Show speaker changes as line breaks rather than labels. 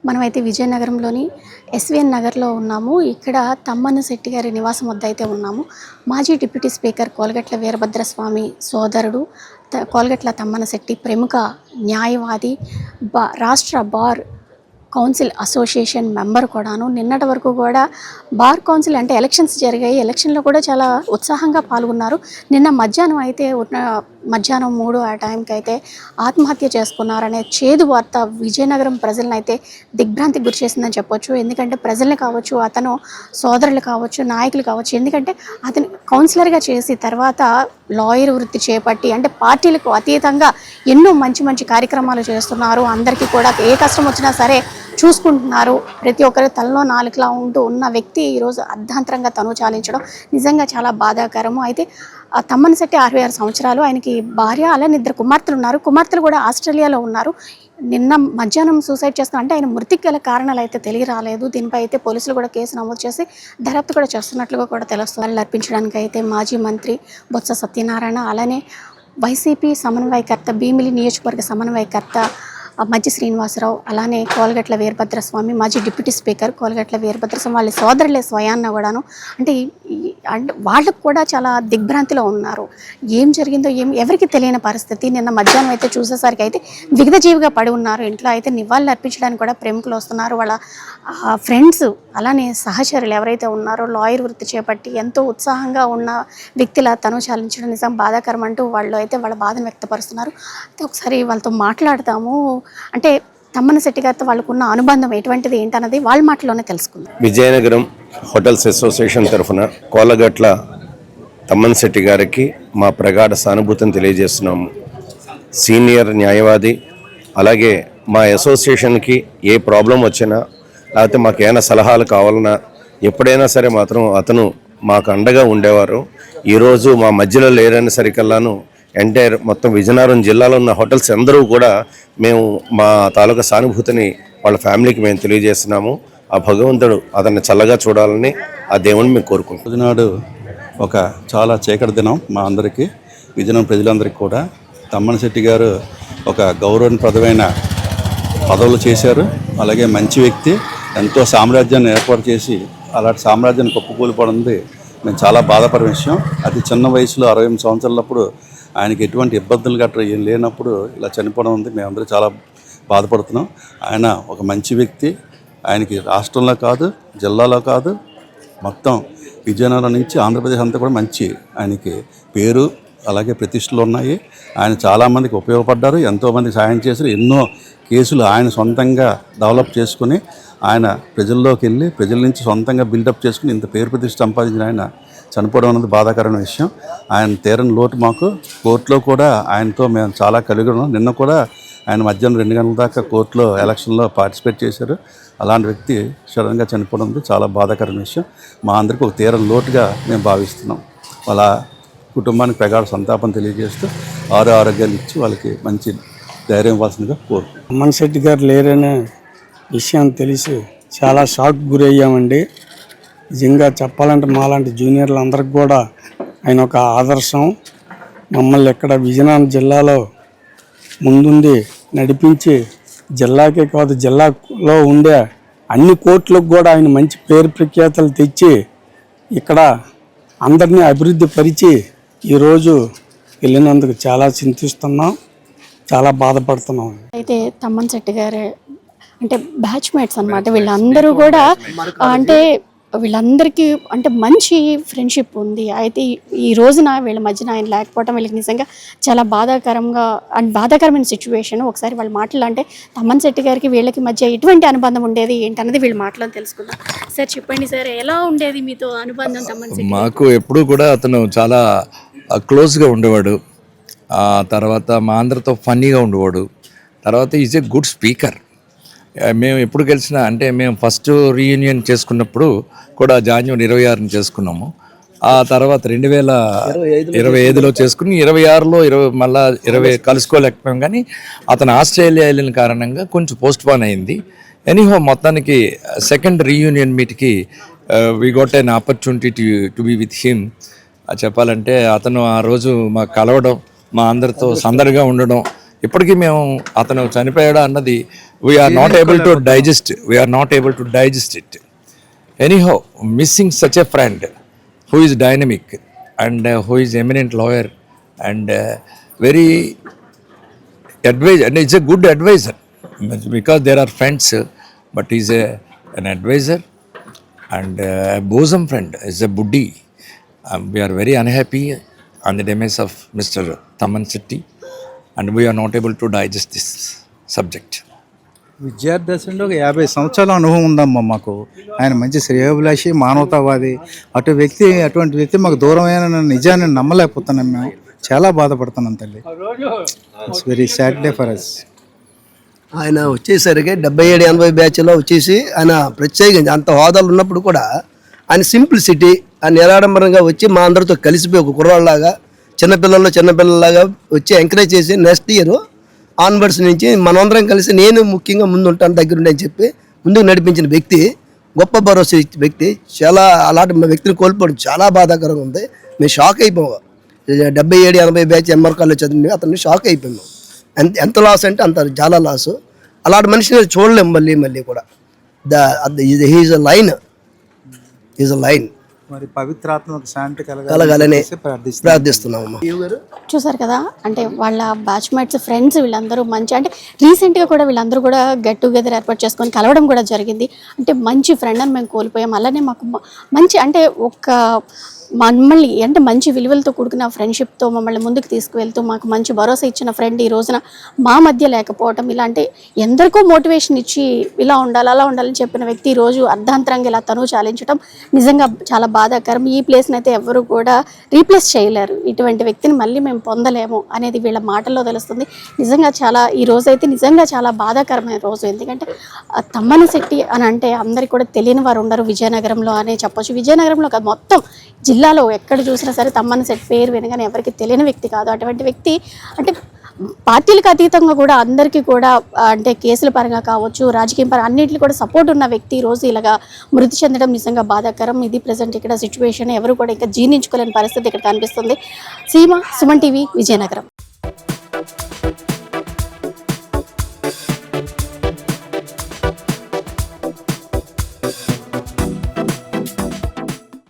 మనమైతే విజయనగరంలోని ఎస్విఎన్ నగర్లో ఉన్నాము. ఇక్కడ తమ్మన్న శెట్టి గారి నివాసం వద్ద అయితే ఉన్నాము. మాజీ డిప్యూటీ స్పీకర్ కోలగట్ల వీరభద్రస్వామి సోదరుడు కోలగట్ల తమ్మన్న శెట్టి ప్రముఖ న్యాయవాది, రాష్ట్ర బార్ కౌన్సిల్ అసోసియేషన్ మెంబర్ కూడాను. నిన్నటి వరకు కూడా బార్ కౌన్సిల్ అంటే ఎలక్షన్స్ జరిగాయి. ఎలక్షన్లో కూడా చాలా ఉత్సాహంగా పాల్గొన్నారు. నిన్న మధ్యాహ్నం అయితే మధ్యాహ్నం 3 ఆ టైంకి అయితే ఆత్మహత్య చేసుకున్నారనే చేదు వార్త విజయనగరం ప్రజలను అయితే దిగ్భ్రాంతికి గురి చేసిందని చెప్పొచ్చు. ఎందుకంటే ప్రజల్ని కావచ్చు, అతను సోదరులు కావచ్చు, నాయకులు కావచ్చు, ఎందుకంటే అతను కౌన్సిలర్గా చేసి తర్వాత లాయర్ వృత్తి చేపట్టి అంటే పార్టీలకు అతీతంగా ఎన్నో మంచి మంచి కార్యక్రమాలు చేస్తున్నారు. అందరికీ కూడా ఏ కష్టం వచ్చినా సరే చూసుకుంటున్నారు. ప్రతి ఒక్కరి తలలో నాలుకలా ఉంటూ ఉన్న వ్యక్తి ఈరోజు అర్ధాంతరంగా తను చాలించడం నిజంగా చాలా బాధాకరము. అయితే తమ్మన్న శెట్టి 66 సంవత్సరాలు, ఆయనకి భార్య అలానే 2 కుమార్తెలు ఉన్నారు. కుమార్తెలు కూడా ఆస్ట్రేలియాలో ఉన్నారు. నిన్న మధ్యాహ్నం సూసైడ్ చేస్తున్నా అంటే ఆయన మృతికి గల కారణాలు అయితే తెలియరాలేదు. దీనిపై అయితే పోలీసులు కూడా కేసు నమోదు చేసి దర్యాప్తు కూడా చేస్తున్నట్లుగా కూడా తెలుస్తుంది. అర్పించడానికి అయితే మాజీ మంత్రి బొత్స సత్యనారాయణ, అలానే వైసీపీ సమన్వయకర్త, భీమిలి నియోజకవర్గ సమన్వయకర్త మజ్జి శ్రీనివాసరావు, అలానే కోలగట్ల వీరభద్రస్వామి, మాజీ డిప్యూటీ స్పీకర్ కోలగట్ల వీరభద్రస్వామి, వాళ్ళ సోదరులే స్వయాన్న కూడాను అంటే వాళ్ళకు కూడా చాలా దిగ్భ్రాంతిలో ఉన్నారు. ఏం జరిగిందో ఎవరికి తెలియని పరిస్థితి. నిన్న మధ్యాహ్నం అయితే చూసేసరికి అయితే విగతజీవిగా పడి ఉన్నారు. ఇంట్లో అయితే నివాళులు అర్పించడానికి కూడా ప్రముఖులు వస్తున్నారు. వాళ్ళ ఫ్రెండ్స్ అలానే సహచరులు ఎవరైతే ఉన్నారో లాయర్ వృత్తి చేపట్టి ఎంతో ఉత్సాహంగా ఉన్న వ్యక్తిలా తను చాలించడం నిజం బాధాకరం అంటూ వాళ్ళు అయితే వాళ్ళ బాధను వ్యక్తపరుస్తున్నారు. అయితే ఒకసారి వాళ్ళతో మాట్లాడతాము. అంటే తమ్మన్న శెట్టి గారితో వాళ్ళకున్న అనుబంధం ఎటువంటిది ఏంటన్నది వాళ్ళ మాటలోనే తెలుసుకుందాం.
విజయనగరం హోటల్స్ అసోసియేషన్ తరఫున కోలగట్ల తమ్మన్న శెట్టి గారికి మా ప్రగాఢ సానుభూతిని తెలియజేస్తున్నాము. సీనియర్ న్యాయవాది, అలాగే మా అసోసియేషన్కి ఏ ప్రాబ్లం వచ్చినా లేకపోతే మాకు ఏమైనా సలహాలు కావాలన్నా ఎప్పుడైనా సరే మాత్రం అతను మాకు అండగా ఉండేవారు. ఈరోజు మా మధ్యలో లేరని సరికల్లాను ఎంటైర్ మొత్తం విజయనగరం జిల్లాలో ఉన్న హోటల్స్ అందరూ కూడా మేము మా తాలూకా సానుభూతిని వాళ్ళ ఫ్యామిలీకి మేము తెలియజేస్తున్నాము. ఆ భగవంతుడు అతన్ని చల్లగా చూడాలని ఆ దేవుని మేము కోరుకుంటున్నాం.
ఈనాడు ఒక చాలా చీకటి దినం మా అందరికీ, విజయనగరం ప్రజలందరికీ కూడా. తమ్మన్న శెట్టి గారు ఒక గౌరవప్రదమైన పదవులు చేశారు. అలాగే మంచి వ్యక్తి, ఎంతో సామ్రాజ్యాన్ని ఏర్పాటు చేసి అలాంటి సామ్రాజ్యాన్ని కుప్పకూలిపోవడంది మేము చాలా బాధపడే విషయం. అతి చిన్న వయసులో 68 సంవత్సరాలప్పుడు ఆయనకి ఎటువంటి ఇబ్బందులు గట్రా ఏం లేనప్పుడు ఇలా చనిపోవడం ఉంది. మేమందరూ చాలా బాధపడుతున్నాం. ఆయన ఒక మంచి వ్యక్తి. ఆయనకి రాష్ట్రంలో కాదు, జిల్లాలో కాదు, మొత్తం విజయనగరం నుంచి ఆంధ్రప్రదేశ్ అంతా కూడా మంచి ఆయనకి పేరు అలాగే ప్రతిష్టలు ఉన్నాయి. ఆయన చాలామందికి ఉపయోగపడ్డారు, ఎంతోమంది సాయం చేశారు. ఎన్నో కేసులు ఆయన సొంతంగా డెవలప్ చేసుకుని ఆయన ప్రజల్లోకి వెళ్ళి ప్రజల నుంచి సొంతంగా బిల్డప్ చేసుకుని ఇంత పేరు ప్రతిష్ట సంపాదించిన ఆయన చనిపోవడం అనేది బాధాకరమైన విషయం. ఆయన తీరని లోటు మాకు. కోర్టులో కూడా ఆయనతో మేము చాలా కలిగి ఉన్నాం. నిన్న కూడా ఆయన మధ్యాహ్నం 2 గంటల దాకా కోర్టులో ఎలక్షన్లో పార్టిసిపేట్ చేశారు. అలాంటి వ్యక్తి సడన్గా చనిపోవడం చాలా బాధాకరమైన విషయం. మా అందరికీ ఒక తీరని లోటుగా మేము భావిస్తున్నాం. వాళ్ళ కుటుంబానికి ప్రగాఢ సంతాపం తెలియజేస్తూ ఆరోగ్యాలు ఇచ్చి వాళ్ళకి మంచి ధైర్యం ఇవ్వాల్సిందిగా కోరుకుంటున్నాం.
తమ్మన్న శెట్టి గారు లేరనే విషయం తెలిసి చాలా షాక్ గురయ్యామండి. నిజంగా చెప్పాలంటే మాలాంటి జూనియర్లు అందరికి కూడా ఆయన ఒక ఆదర్శం. మమ్మల్ని ఇక్కడ విజయనగరం జిల్లాలో ముందుండి నడిపించి జిల్లాకే కాదు జిల్లాలో ఉండే అన్ని కోర్టులకు కూడా ఆయన మంచి పేరు ప్రఖ్యాతలు తెచ్చి ఇక్కడ అందరినీ అభివృద్ధి పరిచి ఈరోజు వెళ్ళినందుకు చాలా చింతిస్తున్నాం, చాలా బాధపడుతున్నాం.
అయితే తమ్మన్న శెట్టి గారే అంటే బ్యాచ్మేట్స్ అనమాట. వీళ్ళందరూ కూడా అంటే వీళ్ళందరికీ అంటే మంచి ఫ్రెండ్షిప్ ఉంది. అయితే ఈ రోజున వీళ్ళ మధ్యన ఆయన లేకపోవడం వీళ్ళకి నిజంగా చాలా బాధాకరమైన సిచ్యువేషన్. ఒకసారి వాళ్ళ మాటలు అంటే తమ్మన్న శెట్టి గారికి వీళ్ళకి మధ్య ఎటువంటి అనుబంధం ఉండేది ఏంటన్నది వీళ్ళ మాటలో తెలుసుకుందాం. సార్ చెప్పండి సార్, ఎలా ఉండేది మీతో అనుబంధం తమ్మన్న శెట్టి?
మాకు ఎప్పుడూ కూడా అతను చాలా క్లోజ్గా ఉండేవాడు. తర్వాత మా అందరితో ఫన్నీగా ఉండేవాడు. తర్వాత ఈజ్ ఏ గుడ్ స్పీకర్. మేము ఎప్పుడు కలిసినా అంటే మేము ఫస్ట్ రీయూనియన్ చేసుకున్నప్పుడు కూడా జాన్యువరి 26 చేసుకున్నాము. ఆ తర్వాత 2025లో చేసుకుని 26లో మళ్ళీ 20 కలుసుకోలేకపోయాం. కానీ అతను ఆస్ట్రేలియా వెళ్ళిన కారణంగా కొంచెం పోస్ట్ పోన్ అయింది. ఎనీహో మొత్తానికి సెకండ్ రీయూనియన్ మీట్కి we got an opportunity to be with him. చెప్పాలంటే అతను ఆ రోజు మాకు కలవడం, మా అందరితో సందడిగా ఉండడం, ఇప్పటికీ మేము అతను చనిపోయాడా అన్నది we are not able to digest it. Anyhow missing such a friend who is dynamic and who is eminent lawyer and very advisor, and it's a good advisor because there are friends, but he's an advisor and a bosom friend, is a buddhi. We are very unhappy on the demise of Mr. Tamman Setti and we are not able to digest this subject.
విద్యార్థి ఒక 50 సంవత్సరాల అనుభవం ఉందమ్మా మాకు. ఆయన మంచి శ్రేయోభిలాషి, మానవతావాది. అటువంటి వ్యక్తి మాకు దూరమైన నిజాన్ని నమ్మలేకపోతున్నాం. మేము చాలా బాధపడుతున్నాం తల్లి. It's very sad day for us.
ఆయన వచ్చేసరికి 77-80 బ్యాచ్లో వచ్చేసి ఆయన ప్రత్యేకించి అంత హోదాలు ఉన్నప్పుడు కూడా ఆయన సింప్లిసిటీ, ఆయన నిరాడంబరంగా వచ్చి మా అందరితో కలిసిపోయి ఒక కుర్రాళ్ళలాగా చిన్నపిల్లలాగా వచ్చి ఎంకరేజ్ చేసి నెక్స్ట్ ఇయర్ ఆన్వర్డ్స్ నుంచి మనందరం కలిసి నేను ముఖ్యంగా ముందు ఉంటాను దగ్గరుండి అని చెప్పి ముందుకు నడిపించిన వ్యక్తి, గొప్ప భరోసా ఇచ్చే వ్యక్తి. చాలా అలాంటి వ్యక్తిని కోల్పోవడం చాలా బాధాకరంగా ఉంది. మేము షాక్ అయిపోయాం. 77-80 బ్యాచ్ ఎంఆర్ కాలేజ్ చదివి అతన్ని షాక్ అయిపోయాము. ఎంత లాస్ అంటే అంత చాలా లాస్. అలాంటి మనిషిని చూడలేము మళ్ళీ కూడా. ఈజ్ అ లైన్
మరి పవిత్రాత్మక శాంతి
కలగాలని ప్రార్థిస్తున్నాము.
చూసారు కదా, అంటే వాళ్ళ బ్యాచ్మేట్స్, ఫ్రెండ్స్ వీళ్ళందరూ మంచి, అంటే రీసెంట్గా కూడా వీళ్ళందరూ కూడా గెట్ టుగెదర్ ఏర్పాటు చేసుకొని కలవడం కూడా జరిగింది. అంటే మంచి ఫ్రెండ్ అని మేము కోల్పోయాం. అలానే మాకు మంచి, అంటే ఒక మమ్మల్ని అంటే మంచి విలువలతో కూడుకున్న ఫ్రెండ్షిప్తో మమ్మల్ని ముందుకు తీసుకువెళ్తూ మాకు మంచి భరోసా ఇచ్చిన ఫ్రెండ్ ఈ రోజున మా మధ్య లేకపోవటం, ఇలాంటి ఎందరికో మోటివేషన్ ఇచ్చి ఇలా ఉండాలి అలా ఉండాలని చెప్పిన వ్యక్తి ఈరోజు అర్ధాంతరంగా ఇలా తను చాలించడం నిజంగా చాలా బాధాకరం. ఈ ప్లేస్ని అయితే ఎవరు కూడా రీప్లేస్ చేయలేరు. ఇటువంటి వ్యక్తిని మళ్ళీ మేము పొందలేము అనేది వీళ్ళ మాటల్లో తెలుస్తుంది. నిజంగా ఈ రోజు అయితే నిజంగా చాలా బాధాకరమైన రోజు. ఎందుకంటే తమ్మన శెట్టి అని అంటే అందరికీ కూడా తెలియని వారు ఉండరు విజయనగరంలో అనే చెప్పొచ్చు. విజయనగరంలో కాదు, మొత్తం జిల్లాలో ఎక్కడ చూసినా సరే తమ్మన శెట్టి పేరు వినగానే ఎవరికి తెలియని వ్యక్తి కాదు. అటువంటి వ్యక్తి అంటే పార్టీలకు అతీతంగా కూడా అందరికీ కూడా, అంటే కేసుల పరంగా కావచ్చు, రాజకీయ పరంగా అన్నింటిలో కూడా సపోర్ట్ ఉన్న వ్యక్తి ఈరోజు ఇలాగా మృతి చెందడం నిజంగా బాధాకరం. ఇది ప్రజెంట్ ఇక్కడ సిచ్యువేషన్. ఎవరు కూడా ఇంకా జీర్ణించుకోలేని పరిస్థితి ఇక్కడ కనిపిస్తుంది. సీమ, సుమన్ టీవీ, విజయనగరం.